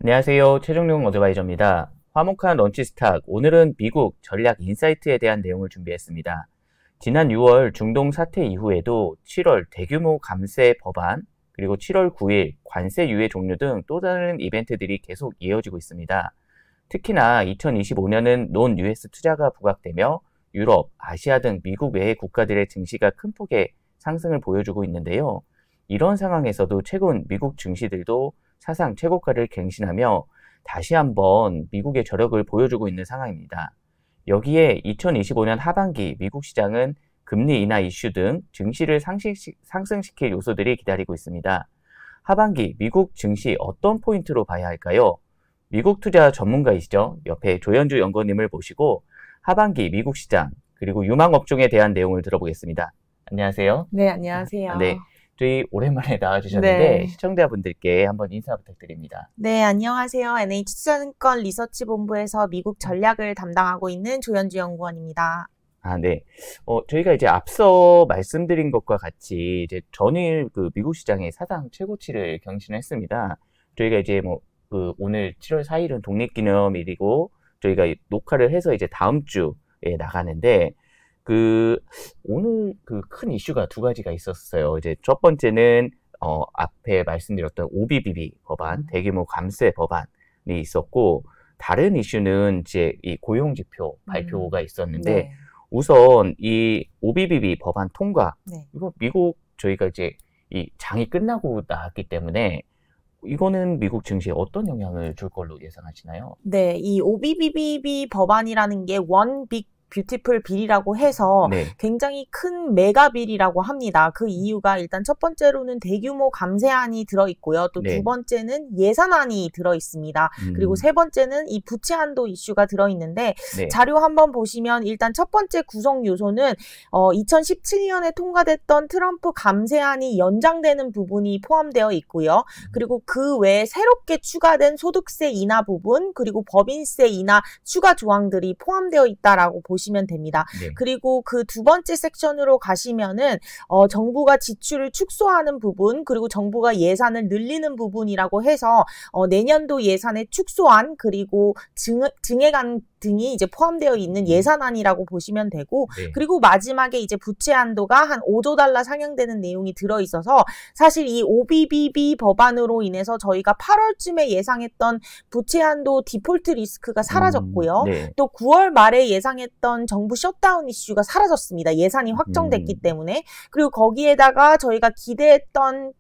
안녕하세요. 최종용 어드바이저입니다. 화목한 런치 스탁, 오늘은 미국 전략 인사이트에 대한 내용을 준비했습니다. 지난 6월 중동 사태 이후에도 7월 대규모 감세 법안, 그리고 7월 9일 관세 유예 종료 등 또 다른 이벤트들이 계속 이어지고 있습니다. 특히나 2025년은 논 US 투자가 부각되며 유럽, 아시아 등 미국 외의 국가들의 증시가 큰 폭의 상승을 보여주고 있는데요. 이런 상황에서도 최근 미국 증시들도 사상 최고가를 갱신하며 다시 한번 미국의 저력을 보여주고 있는 상황입니다. 여기에 2025년 하반기 미국 시장은 금리 인하 이슈 등 증시를 상승시킬 요소들이 기다리고 있습니다. 하반기 미국 증시 어떤 포인트로 봐야 할까요? 미국 투자 전문가이시죠? 옆에 조현주 연구원님을 모시고 하반기 미국 시장 그리고 유망업종에 대한 내용을 들어보겠습니다. 안녕하세요. 네, 안녕하세요. 네. 저희 오랜만에 나와주셨는데 네. 시청자분들께 한번 인사 부탁드립니다. 네, 안녕하세요. NH투자증권 리서치본부에서 미국 전략을 담당하고 있는 조현주 연구원입니다. 네. 저희가 이제 앞서 말씀드린 것과 같이 이제 전일 그 미국 시장의 사상 최고치를 경신했습니다. 저희가 이제 오늘 7월 4일은 독립기념일이고 저희가 녹화를 해서 이제 다음 주에 나가는데 오늘 큰 이슈가 두 가지가 있었어요. 이제 첫 번째는, 앞에 말씀드렸던 OBBB 법안, 대규모 감세 법안이 있었고, 다른 이슈는 이제 이 고용지표 발표가 있었는데, 네. 우선 이 OBBB 법안 통과, 네. 이거 미국 저희가 이제 이 장이 끝나고 나왔기 때문에, 이거는 미국 증시에 어떤 영향을 줄 걸로 예상하시나요? 네, 이 OBBB 법안이라는 게 원 빅 뷰티풀 빌이라고 해서 네. 굉장히 큰 메가 빌이라고 합니다. 그 이유가 일단 첫 번째로는 대규모 감세안이 들어있고요. 또 네. 두 번째는 예산안이 들어있습니다. 그리고 세 번째는 이 부채 한도 이슈가 들어있는데 네. 자료 한번 보시면 일단 첫 번째 구성 요소는 2017년에 통과됐던 트럼프 감세안이 연장되는 부분이 포함되어 있고요. 그리고 그 외에 새롭게 추가된 소득세 인하 부분 그리고 법인세 인하 추가 조항들이 포함되어 있다라고 보시면 됩니다. 네. 그리고 그 두 번째 섹션으로 가시면은 정부가 지출을 축소하는 부분 그리고 정부가 예산을 늘리는 부분이라고 해서 내년도 예산의 축소안 그리고 증액안 등이 이제 포함되어 있는 예산안이라고 보시면 되고 네. 그리고 마지막에 이제 부채 한도가 한 5조 달러 상향되는 내용이 들어있어서 사실 이 OBBB 법안으로 인해서 저희가 8월쯤에 예상했던 부채 한도 디폴트 리스크가 사라졌고요. 네. 또 9월 말에 예상했던 정부 셧다운 이슈가 사라졌습니다. 예산이 확정됐기 때문에. 그리고 거기에다가 저희가 기대했던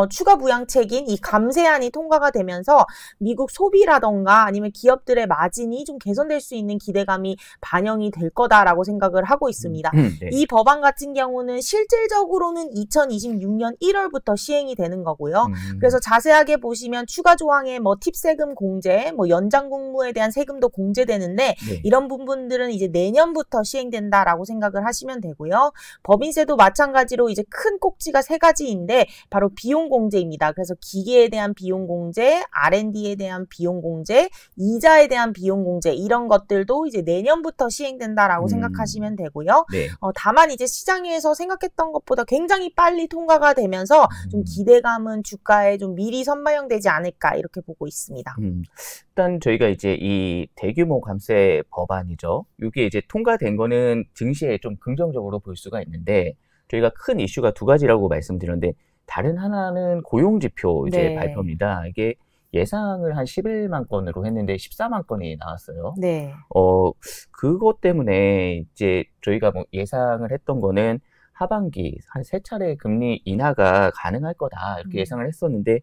추가 부양책인 이 감세안이 통과가 되면서 미국 소비라던가 아니면 기업들의 마진이 좀 개선될 수 있는 기대감이 반영이 될 거다라고 생각을 하고 있습니다. 네. 이 법안 같은 경우는 실질적으로는 2026년 1월부터 시행이 되는 거고요. 그래서 자세하게 보시면 추가 조항에 팁 세금 공제, 연장 근무에 대한 세금도 공제되는데 네. 이런 부분들은 이제 내년부터 시행된다라고 생각을 하시면 되고요. 법인세도 마찬가지로 이제 큰 꼭지가 세 가지인데 바로 비용 공제입니다. 그래서 기계에 대한 비용 공제, R&D에 대한 비용 공제, 이자에 대한 비용 공제 이런 것들도 이제 내년부터 시행된다라고 생각하시면 되고요. 네. 다만 이제 시장에서 생각했던 것보다 굉장히 빨리 통과가 되면서 좀 기대감은 주가에 좀 미리 선반영되지 않을까 이렇게 보고 있습니다. 일단 저희가 이제 이 대규모 감세 법안이죠. 이게 이제 통과된 거는 증시에 좀 긍정적으로 볼 수가 있는데 저희가 큰 이슈가 두 가지라고 말씀드렸는데 다른 하나는 고용지표 이제 네. 발표입니다. 이게 예상을 한 11만 건으로 했는데 14만 건이 나왔어요. 네. 그것 때문에 이제 저희가 예상을 했던 거는 하반기 한 3차례 금리 인하가 가능할 거다 이렇게 예상을 했었는데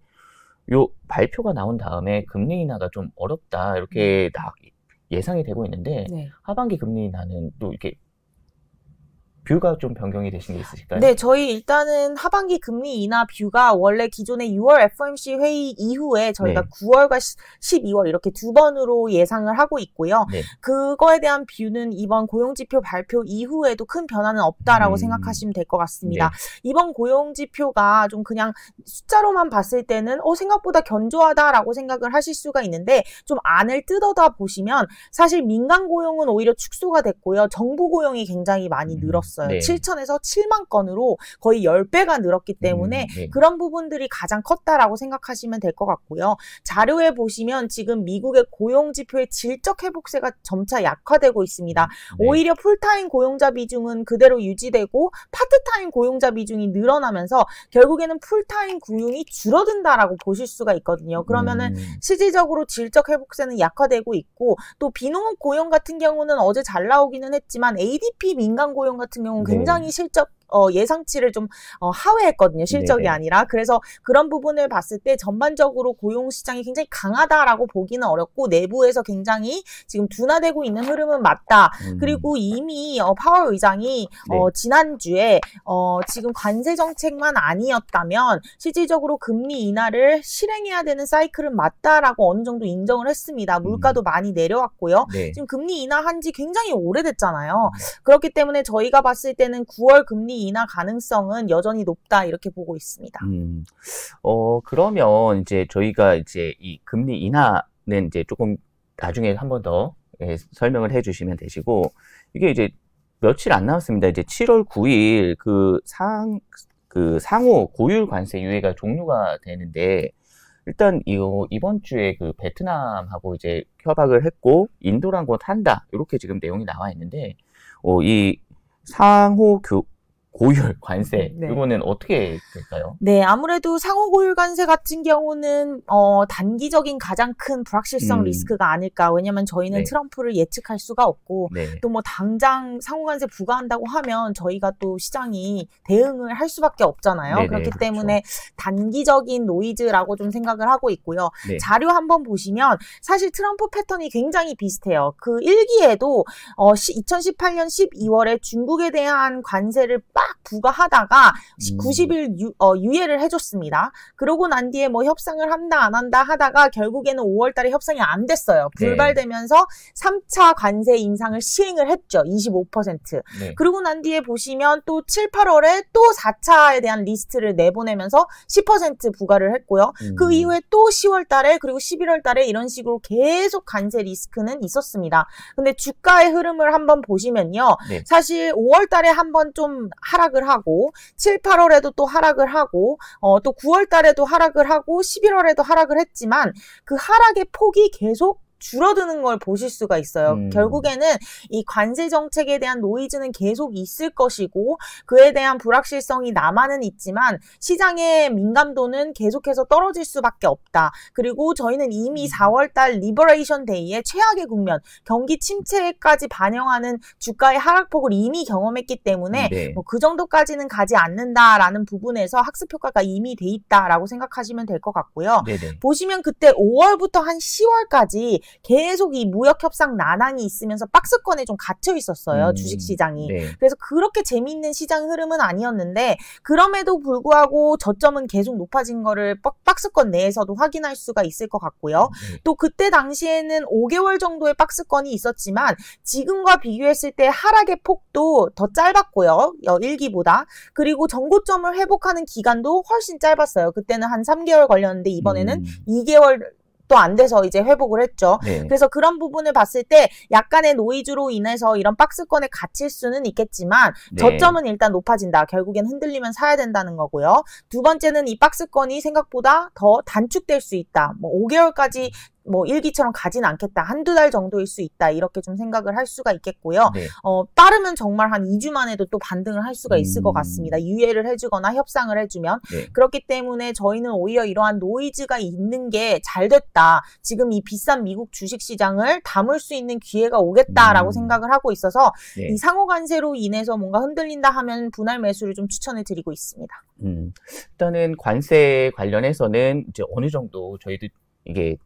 요 발표가 나온 다음에 금리 인하가 좀 어렵다 이렇게 예상이 되고 있는데 네. 하반기 금리 인하는 또 이렇게 뷰가 좀 변경이 되신 게 있으실까요? 네, 저희 일단은 하반기 금리 인하 뷰가 원래 기존의 6월 FOMC 회의 이후에 저희가 네. 9월과 12월 이렇게 두 번으로 예상을 하고 있고요. 네. 그거에 대한 뷰는 이번 고용지표 발표 이후에도 큰 변화는 없다라고 생각하시면 될 것 같습니다. 네. 이번 고용지표가 좀 그냥 숫자로만 봤을 때는 생각보다 견조하다라고 생각을 하실 수가 있는데 좀 안을 뜯어다 보시면 사실 민간 고용은 오히려 축소가 됐고요. 정부 고용이 굉장히 많이 늘었어요. 늘었어요. 네. 7천에서 7만 건으로 거의 10배가 늘었기 때문에 네. 그런 부분들이 가장 컸다라고 생각하시면 될 것 같고요. 자료에 보시면 지금 미국의 고용지표의 질적 회복세가 점차 약화되고 있습니다. 네. 오히려 풀타임 고용자 비중은 그대로 유지되고 파트타임 고용자 비중이 늘어나면서 결국에는 풀타임 고용이 줄어든다라고 보실 수가 있거든요. 그러면은 실질적으로 질적 회복세는 약화되고 있고 또 비농업 고용 같은 경우는 어제 잘 나오기는 했지만 ADP 민간 고용 같은 경우는 굉장히 실적 예상치를 좀 하회했거든요. 실적이 네네. 아니라. 그래서 그런 부분을 봤을 때 전반적으로 고용 시장이 굉장히 강하다라고 보기는 어렵고 내부에서 굉장히 지금 둔화되고 있는 흐름은 맞다. 그리고 이미 파월 의장이 네. 지난주에 지금 관세 정책만 아니었다면 실질적으로 금리 인하를 실행해야 되는 사이클은 맞다라고 어느 정도 인정을 했습니다. 물가도 많이 내려왔고요. 네. 지금 금리 인하한 지 굉장히 오래됐잖아요. 그렇기 때문에 저희가 봤을 때는 9월 금리 인하 가능성은 여전히 높다 이렇게 보고 있습니다. 그러면 이제 저희가 이제 이 금리 인하는 이제 조금 나중에 한 번 더 설명을 해주시면 되시고 이게 이제 며칠 안 남았습니다. 이제 7월 9일 그 상호 고율 관세 유예가 종료가 되는데 일단 이번 주에 그 베트남하고 이제 협약을 했고 인도랑 곧 한다 이렇게 지금 내용이 나와 있는데 이 상호 고율 관세 네. 이거는 어떻게 될까요? 네, 아무래도 상호 고율 관세 같은 경우는 단기적인 가장 큰 불확실성 리스크가 아닐까. 왜냐면 저희는 네. 트럼프를 예측할 수가 없고 네. 또 뭐 당장 상호 관세 부과한다고 하면 저희가 또 시장이 대응을 할 수밖에 없잖아요. 네네, 그렇기 그렇죠. 때문에 단기적인 노이즈라고 좀 생각을 하고 있고요. 네. 자료 한번 보시면 사실 트럼프 패턴이 굉장히 비슷해요. 그 1기에도 2018년 12월에 중국에 대한 관세를 빡 부과하다가 90일 유예를 해줬습니다. 그러고 난 뒤에 뭐 협상을 한다 안 한다 하다가 결국에는 5월 달에 협상이 안 됐어요. 불발되면서 3차 관세 인상을 시행을 했죠. 25%. 네. 그러고 난 뒤에 보시면 또 7, 8월에 또 4차에 대한 리스트를 내보내면서 10% 부과를 했고요. 그 이후에 또 10월 달에 그리고 11월 달에 이런 식으로 계속 관세 리스크는 있었습니다. 근데 주가의 흐름을 한번 보시면요. 네. 사실 5월 달에 한번 좀 하락을 하고 7, 8월에도 또 하락을 하고 또 9월 달에도 하락을 하고 11월에도 하락을 했지만 그 하락의 폭이 계속 줄어드는 걸 보실 수가 있어요. 결국에는 이 관세 정책에 대한 노이즈는 계속 있을 것이고 그에 대한 불확실성이 남아는 있지만 시장의 민감도는 계속해서 떨어질 수밖에 없다. 그리고 저희는 이미 4월달 리버레이션 데이에 최악의 국면, 경기 침체까지 반영하는 주가의 하락폭을 이미 경험했기 때문에 뭐 그 정도까지는 가지 않는다라는 부분에서 학습 효과가 이미 돼 있다라고 생각하시면 될 것 같고요. 네네. 보시면 그때 5월부터 한 10월까지 계속 이 무역협상 난항이 있으면서 박스권에 좀 갇혀 있었어요. 주식시장이. 네. 그래서 그렇게 재미있는 시장 흐름은 아니었는데 그럼에도 불구하고 저점은 계속 높아진 거를 박스권 내에서도 확인할 수가 있을 것 같고요. 또 그때 당시에는 5개월 정도의 박스권이 있었지만 지금과 비교했을 때 하락의 폭도 더 짧았고요. 1기보다. 그리고 전고점을 회복하는 기간도 훨씬 짧았어요. 그때는 한 3개월 걸렸는데 이번에는 2개월 또 안 돼서 이제 회복을 했죠. 네. 그래서 그런 부분을 봤을 때 약간의 노이즈로 인해서 이런 박스권에 갇힐 수는 있겠지만 저점은 일단 높아진다. 결국엔 흔들리면 사야 된다는 거고요. 두 번째는 이 박스권이 생각보다 더 단축될 수 있다. 뭐 5개월까지 뭐 일기처럼 가진 않겠다. 한두 달 정도일 수 있다. 이렇게 좀 생각을 할 수가 있겠고요. 빠르면 정말 한 2주 만에도 또 반등을 할 수가 있을 것 같습니다. 유예를 해주거나 협상을 해주면. 그렇기 때문에 저희는 오히려 이러한 노이즈가 있는 게 잘 됐다. 지금 이 비싼 미국 주식시장을 담을 수 있는 기회가 오겠다라고 생각을 하고 있어서 이 상호관세로 인해서 뭔가 흔들린다 하면 분할 매수를 좀 추천을 드리고 있습니다. 일단은 관세 관련해서는 이제 어느 정도 저희도 이게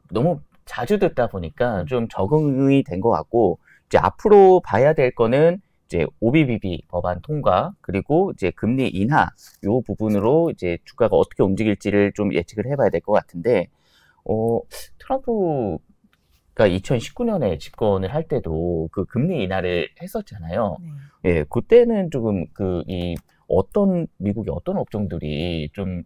너무 자주 듣다 보니까 좀 적응이 된 것 같고 이제 앞으로 봐야 될 거는 이제 OBBB 법안 통과 그리고 이제 금리 인하 요 부분으로 이제 주가가 어떻게 움직일지를 좀 예측을 해봐야 될 것 같은데 트럼프가 2019년에 집권을 할 때도 그 금리 인하를 했었잖아요. 예, 그때는 조금 미국의 어떤 업종들이 좀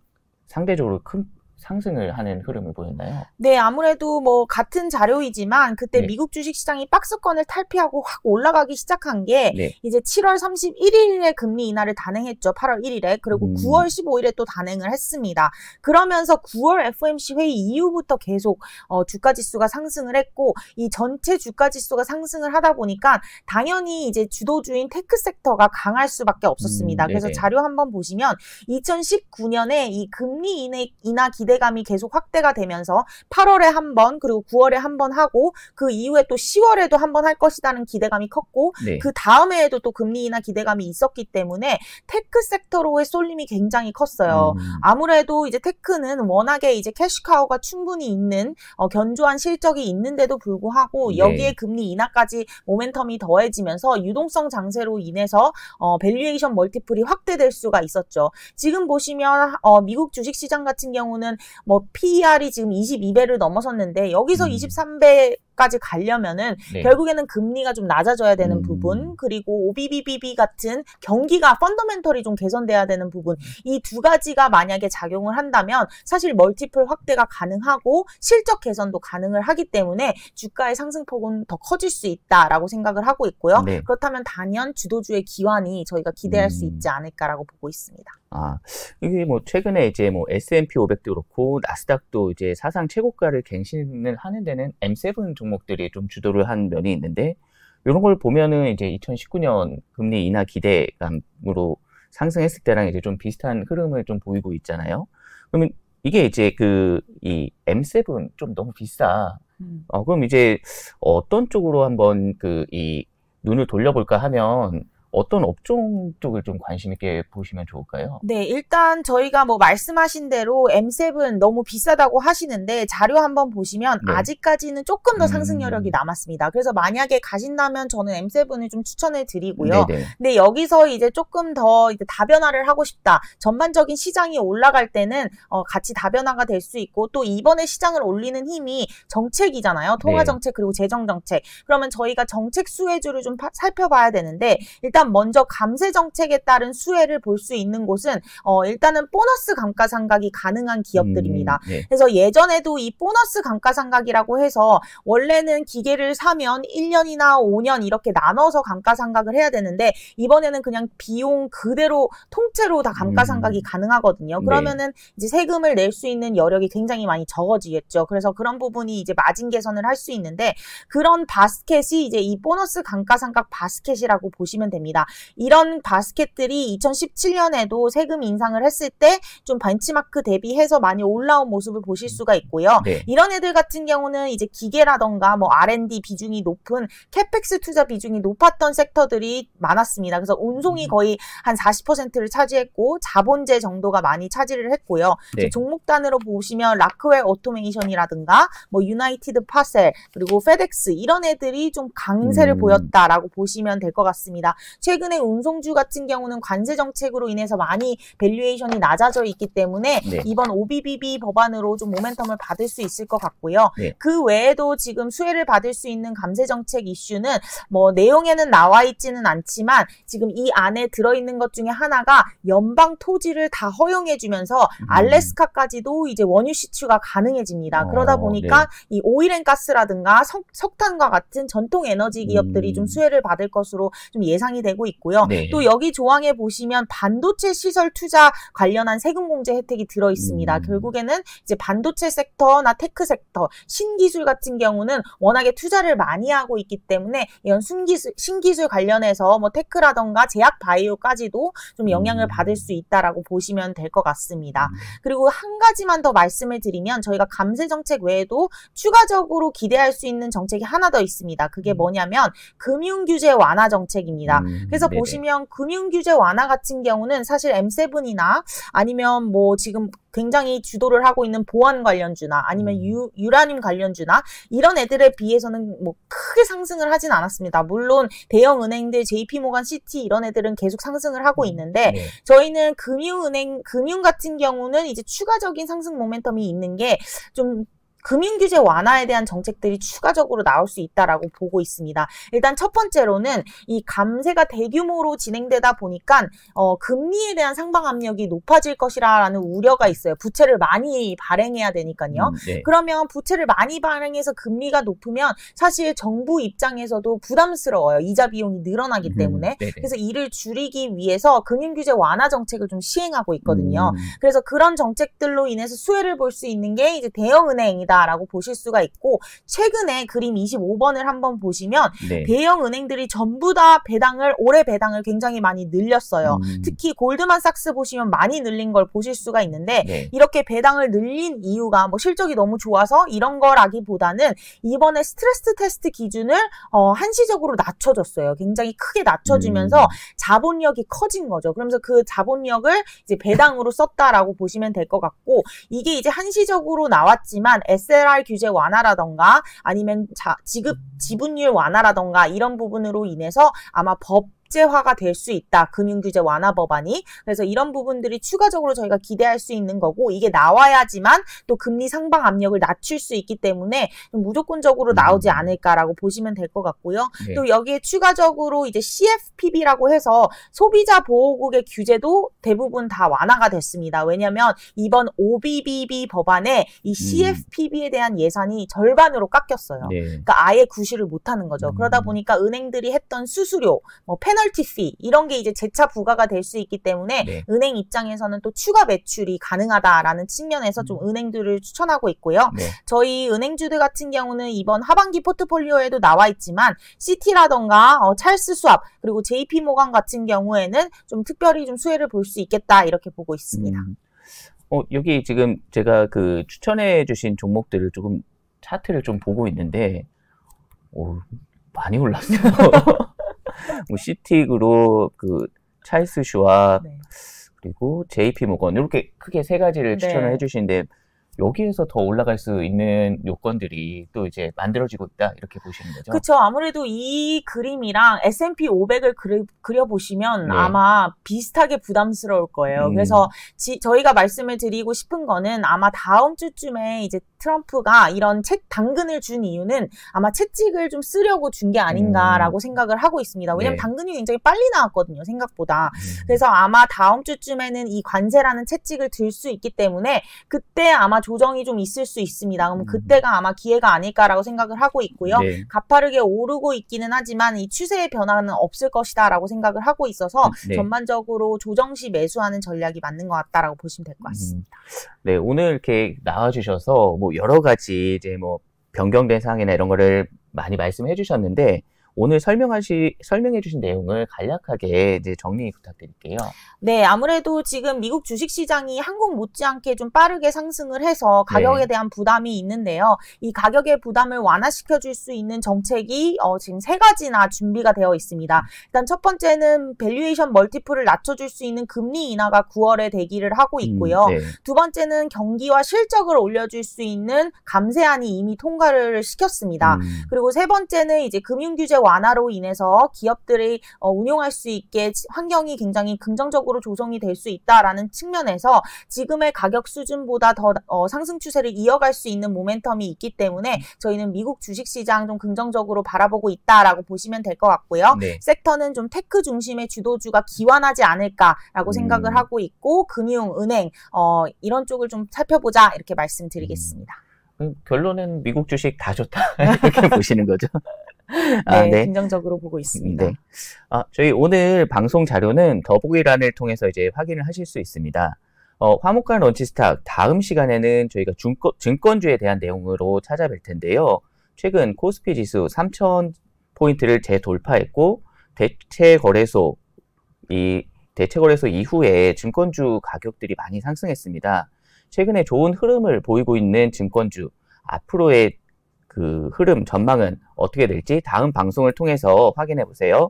상대적으로 큰 상승을 하는 흐름을 보였나요? 네, 아무래도 뭐 같은 자료이지만 그때 네. 미국 주식시장이 박스권을 탈피하고 확 올라가기 시작한 게 네. 이제 7월 31일에 금리 인하를 단행했죠. 8월 1일에. 그리고 9월 15일에 또 단행을 했습니다. 그러면서 9월 FOMC 회의 이후부터 계속 주가지수가 상승을 했고 이 전체 주가지수가 상승을 하다 보니까 당연히 이제 주도주인 테크 섹터가 강할 수밖에 없었습니다. 그래서 자료 한번 보시면 2019년에 이 금리 인하 기대감이 계속 확대가 되면서 8월에 한 번, 그리고 9월에 한 번 하고 그 이후에 또 10월에도 한 번 할 것이라는 기대감이 컸고 네. 그 다음 해에도 또 금리 인하 기대감이 있었기 때문에 테크 섹터로의 쏠림이 굉장히 컸어요. 아무래도 이제 테크는 워낙에 이제 캐시카우가 충분히 있는 견조한 실적이 있는데도 불구하고 여기에 네. 금리 인하까지 모멘텀이 더해지면서 유동성 장세로 인해서 밸류에이션 멀티플이 확대될 수가 있었죠. 지금 보시면 미국 주식시장 같은 경우는 뭐 PER이 지금 22배를 넘어섰는데 여기서 23배까지 가려면은 네. 결국에는 금리가 좀 낮아져야 되는 부분, 그리고 OBBB 같은 경기가 펀더멘털이 좀 개선돼야 되는 부분, 이 두 가지가 만약에 작용을 한다면 사실 멀티플 확대가 가능하고 실적 개선도 가능을 하기 때문에 주가의 상승폭은 더 커질 수 있다라고 생각을 하고 있고요. 네. 그렇다면 단연 주도주의 기환이 저희가 기대할 수 있지 않을까라고 보고 있습니다. 아, 이게 뭐 최근에 이제 뭐 S&P 500도 그렇고 나스닥도 이제 사상 최고가를 갱신을 하는 데는 M7 종목들이 좀 주도를 한 면이 있는데 이런 걸 보면은 이제 2019년 금리 인하 기대감으로 상승했을 때랑 이제 좀 비슷한 흐름을 좀 보이고 있잖아요. 그러면 이게 이제 이 M7 좀 너무 비싸. 그럼 이제 어떤 쪽으로 한번 이 눈을 돌려볼까 하면 어떤 업종 쪽을 좀 관심 있게 보시면 좋을까요? 네, 일단 저희가 뭐 말씀하신 대로 M7 너무 비싸다고 하시는데 자료 한번 보시면 네. 아직까지는 조금 더 상승 여력이 남았습니다. 그래서 만약에 가신다면 저는 M7을 좀 추천을 드리고요. 네네. 근데 여기서 이제 조금 더 이제 다변화를 하고 싶다. 전반적인 시장이 올라갈 때는 같이 다변화가 될 수 있고 또 이번에 시장을 올리는 힘이 정책이잖아요. 통화정책 그리고 재정정책. 그러면 저희가 정책 수혜주를 좀 살펴봐야 되는데 일단 먼저 감세 정책에 따른 수혜를 볼 수 있는 곳은 일단은 보너스 감가상각이 가능한 기업들입니다. 네. 그래서 예전에도 이 보너스 감가상각이라고 해서 원래는 기계를 사면 1년이나 5년 이렇게 나눠서 감가상각을 해야 되는데 이번에는 그냥 비용 그대로 통째로 다 감가상각이 가능하거든요. 그러면은 이제 세금을 낼 수 있는 여력이 굉장히 많이 적어지겠죠. 그래서 그런 부분이 이제 마진 개선을 할 수 있는데 그런 바스켓이 이제 이 보너스 감가상각 바스켓이라고 보시면 됩니다. 이런 바스켓들이 2017년에도 세금 인상을 했을 때 좀 벤치마크 대비해서 많이 올라온 모습을 보실 수가 있고요. 네. 이런 애들 같은 경우는 이제 기계라던가 뭐 R&D 비중이 높은 캐펙스 투자 비중이 높았던 섹터들이 많았습니다. 그래서 운송이 거의 한 40%를 차지했고 자본재 정도가 많이 차지를 했고요. 네. 종목단으로 보시면 라크웰 오토메이션이라든가 뭐 유나이티드 파셀 그리고 페덱스 이런 애들이 좀 강세를 보였다라고 보시면 될 것 같습니다. 최근에 운송주 같은 경우는 관세 정책으로 인해서 많이 밸류에이션이 낮아져 있기 때문에 네. 이번 OBBB 법안으로 좀 모멘텀을 받을 수 있을 것 같고요. 네. 그 외에도 지금 수혜를 받을 수 있는 감세 정책 이슈는 뭐 내용에는 나와 있지는 않지만 지금 이 안에 들어있는 것 중에 하나가 연방 토지를 다 허용해주면서 알래스카까지도 이제 원유 시추가 가능해집니다. 그러다 보니까 이 오일앤가스라든가 석탄과 같은 전통 에너지 기업들이 좀 수혜를 받을 것으로 좀 예상이 되고 있고요. 네. 또 여기 조항에 보시면 반도체 시설 투자 관련한 세금 공제 혜택이 들어 있습니다. 결국에는 이제 반도체 섹터나 테크 섹터, 신기술 같은 경우는 워낙에 투자를 많이 하고 있기 때문에 이런 신기술 관련해서 뭐 테크라던가 제약 바이오까지도 좀 영향을 받을 수 있다라고 보시면 될 것 같습니다. 그리고 한 가지만 더 말씀을 드리면 저희가 감세 정책 외에도 추가적으로 기대할 수 있는 정책이 하나 더 있습니다. 그게 뭐냐면 금융규제 완화 정책입니다. 그래서 네네. 보시면 금융규제 완화 같은 경우는 사실 M7이나 아니면 뭐 지금 굉장히 주도를 하고 있는 보안 관련주나 아니면 유라늄 관련주나 이런 애들에 비해서는 뭐 크게 상승을 하진 않았습니다. 물론 대형 은행들 JP모간 시티 이런 애들은 계속 상승을 하고 있는데 네. 저희는 금융 같은 경우는 이제 추가적인 상승 모멘텀이 있는 게 좀 금융규제 완화에 대한 정책들이 추가적으로 나올 수 있다라고 보고 있습니다. 일단 첫 번째로는 이 감세가 대규모로 진행되다 보니까 금리에 대한 상방 압력이 높아질 것이라는 우려가 있어요. 부채를 많이 발행해야 되니까요. 네. 그러면 부채를 많이 발행해서 금리가 높으면 사실 정부 입장에서도 부담스러워요. 이자 비용이 늘어나기 때문에. 그래서 이를 줄이기 위해서 금융규제 완화 정책을 좀 시행하고 있거든요. 그래서 그런 정책들로 인해서 수혜를 볼 수 있는 게 이제 대형은행이다. 라고 보실 수가 있고, 최근에 그림 25번을 한번 보시면 대형 은행들이 전부 다 올해 배당을 굉장히 많이 늘렸어요. 특히 골드만삭스 보시면 많이 늘린 걸 보실 수가 있는데 이렇게 배당을 늘린 이유가 뭐 실적이 너무 좋아서 이런 거라기보다는 이번에 스트레스 테스트 기준을 한시적으로 낮춰줬어요. 굉장히 크게 낮춰주면서 자본력이 커진 거죠. 그러면서 그 자본력을 이제 배당으로 썼다라고 보시면 될 것 같고, 이게 이제 한시적으로 나왔지만 SLR 규제 완화라던가 아니면 지분율 완화라던가 이런 부분으로 인해서 아마 법제화가 될 수 있다. 금융규제 완화 법안이. 그래서 이런 부분들이 추가적으로 저희가 기대할 수 있는 거고, 이게 나와야지만 또 금리 상방 압력을 낮출 수 있기 때문에 좀 무조건적으로 나오지 않을까라고 보시면 될 것 같고요. 또 여기에 추가적으로 이제 CFPB라고 해서 소비자 보호국의 규제도 대부분 다 완화가 됐습니다. 왜냐하면 이번 OBBB 법안에 이 CFPB에 대한 예산이 절반으로 깎였어요. 그러니까 아예 구실을 못하는 거죠. 그러다 보니까 은행들이 했던 수수료, 뭐 페널티 피 이런 게 이제 재차 부과가 될 수 있기 때문에 은행 입장에서는 또 추가 매출이 가능하다라는 측면에서 좀 은행들을 추천하고 있고요. 저희 은행주들 같은 경우는 이번 하반기 포트폴리오에도 나와 있지만 시티라던가 찰스 수압 그리고 JP모간 같은 경우에는 좀 특별히 좀 수혜를 볼 수 있겠다 이렇게 보고 있습니다. 여기 지금 제가 그 추천해 주신 종목들을 조금 차트를 좀 보고 있는데 많이 올랐어요. 뭐 시티그룹, 그 찰스 슈왑, 그리고 JP모건 이렇게 크게 세 가지를 추천을 해주시는데 여기에서 더 올라갈 수 있는 요건들이 또 이제 만들어지고 있다 이렇게 보시는 거죠? 그렇죠. 아무래도 이 그림이랑 S&P 500을 그려보시면 아마 비슷하게 부담스러울 거예요. 그래서 저희가 말씀을 드리고 싶은 거는 아마 다음 주쯤에 이제 트럼프가 이런 당근을 준 이유는 아마 채찍을 좀 쓰려고 준 게 아닌가라고 생각을 하고 있습니다. 왜냐하면 당근이 굉장히 빨리 나왔거든요. 생각보다. 그래서 아마 다음 주쯤에는 이 관세라는 채찍을 들 수 있기 때문에 그때 아마 조정이 좀 있을 수 있습니다. 그럼 그때가 아마 기회가 아닐까라고 생각을 하고 있고요. 가파르게 오르고 있기는 하지만 이 추세의 변화는 없을 것이다라고 생각을 하고 있어서 전반적으로 조정 시 매수하는 전략이 맞는 것 같다라고 보시면 될 것 같습니다. 네, 오늘 이렇게 나와주셔서 뭐 여러 가지 이제 뭐 변경된 사항이나 이런 거를 많이 말씀해 주셨는데 오늘 설명해 주신 내용을 간략하게 이제 정리 부탁드릴게요. 네, 아무래도 지금 미국 주식시장이 한국 못지않게 좀 빠르게 상승을 해서 가격에 대한 부담이 있는데요. 이 가격의 부담을 완화시켜 줄 수 있는 정책이 지금 세 가지나 준비가 되어 있습니다. 일단 첫 번째는 밸류에이션 멀티플을 낮춰줄 수 있는 금리 인하가 9월에 대기를 하고 있고요. 두 번째는 경기와 실적을 올려줄 수 있는 감세안이 이미 통과를 시켰습니다. 그리고 세 번째는 이제 금융규제 완화로 인해서 기업들이 운용할 수 있게 환경이 굉장히 긍정적으로 조성이 될 수 있다라는 측면에서 지금의 가격 수준보다 더 상승 추세를 이어갈 수 있는 모멘텀이 있기 때문에 저희는 미국 주식시장 좀 긍정적으로 바라보고 있다라고 보시면 될 것 같고요. 섹터는 좀 테크 중심의 주도주가 기완하지 않을까라고 생각을 하고 있고 금융, 은행 이런 쪽을 좀 살펴보자 이렇게 말씀드리겠습니다. 결론은 미국 주식 다 좋다 이렇게 보시는 거죠? 네, 긍정적으로 보고 있습니다. 저희 오늘 방송 자료는 더보기란을 통해서 이제 확인을 하실 수 있습니다. 화목한 런치스탁 다음 시간에는 저희가 증권주에 대한 내용으로 찾아뵐 텐데요. 최근 코스피 지수 3,000포인트를 재돌파했고 대체거래소 이후에 증권주 가격들이 많이 상승했습니다. 최근에 좋은 흐름을 보이고 있는 증권주 앞으로의 그 흐름 전망은 어떻게 될지 다음 방송을 통해서 확인해 보세요.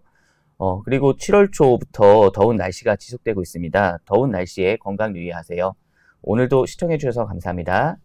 그리고 7월 초부터 더운 날씨가 지속되고 있습니다. 더운 날씨에 건강 유의하세요. 오늘도 시청해 주셔서 감사합니다.